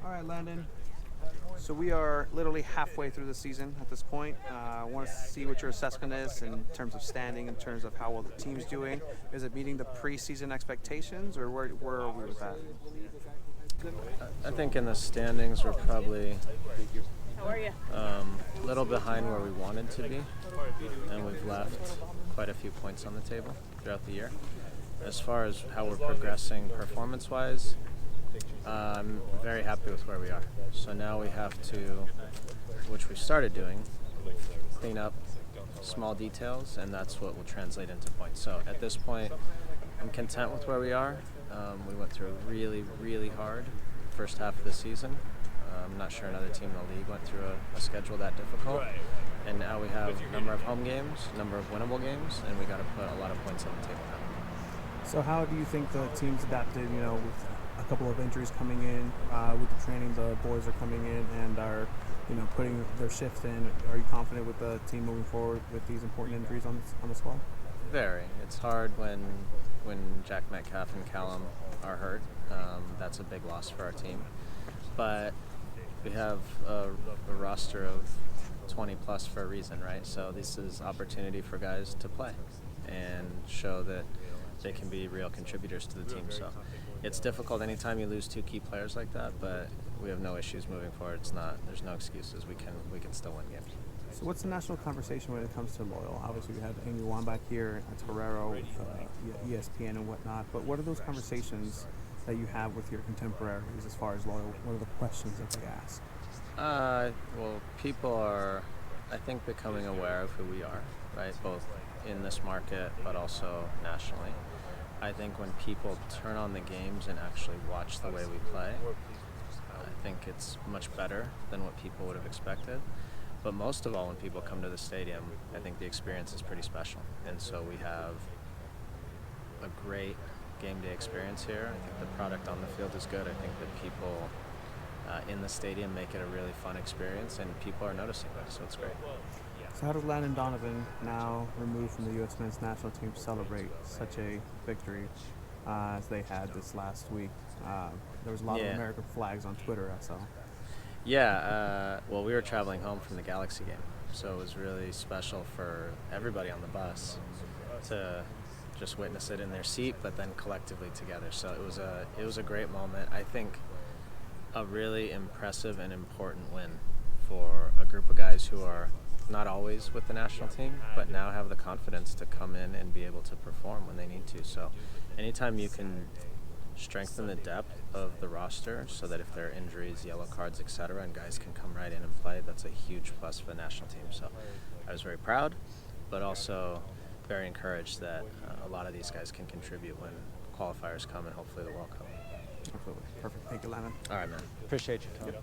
All right, Landon. So we are literally halfway through the season at this point. I want to see what your assessment is in terms of standing, in terms of how well the team's doing. Is it meeting the preseason expectations, or where are we with that? I think in the standings we're probably How are you? a little behind where we wanted to be, and we've left quite a few points on the table throughout the year. As far as how we're progressing performance-wise, I'm very happy with where we are. So now we have to, which we started doing, clean up small details, and that's what will translate into points. So at this point, I'm content with where we are. We went through a really, really hard first half of the season. I'm not sure another team in the league went through a schedule that difficult. And now we have a number of home games, a number of winnable games, and we got to put a lot of points on the table now. So how do you think the team's adapted, with a couple of injuries coming in, with the training the boys are coming in and are, putting their shifts in? Are you confident with the team moving forward with these important injuries on the squad? Very. It's hard when Jack Metcalf and Callum are hurt. That's a big loss for our team. But we have a roster of 20 plus for a reason, right? So this is opportunity for guys to play and show that they can be real contributors to the team. So it's difficult anytime you lose two key players like that, but we have no issues moving forward. There's no excuses. We can still win games. So what's the national conversation when it comes to Loyal? Obviously, we have Amy Wambach here at Torero with ESPN and whatnot, but what are those conversations that you have with your contemporaries as far as Loyal? What are the questions that they ask? Well, people are, I think, becoming aware of who we are, right? Both in this market, but also nationally. I think when people turn on the games and actually watch the way we play, I think it's much better than what people would have expected. But most of all, when people come to the stadium, I think the experience is pretty special. And so we have a great game day experience here. I think the product on the field is good. I think that people in the stadium make it a really fun experience, and people are noticing that, so it's great. So how does Landon Donovan, now removed from the U.S. men's national team, celebrate such a victory as they had this last week? There was a lot of American flags on Twitter, I saw. Yeah, well, we were traveling home from the Galaxy game, so it was really special for everybody on the bus to just witness it in their seat, but then collectively together. So it was a great moment. I think a really impressive and important win for a group of guys who are not always with the national team, but now have the confidence to come in and be able to perform when they need to. So anytime you can strengthen the depth of the roster so that if there are injuries, yellow cards, etc., and guys can come right in and play, that's a huge plus for the national team. So I was very proud, but also very encouraged that a lot of these guys can contribute when qualifiers come and hopefully the World Cup. Absolutely. Perfect. Thank you, Landon. All right, man. Appreciate you, Tom.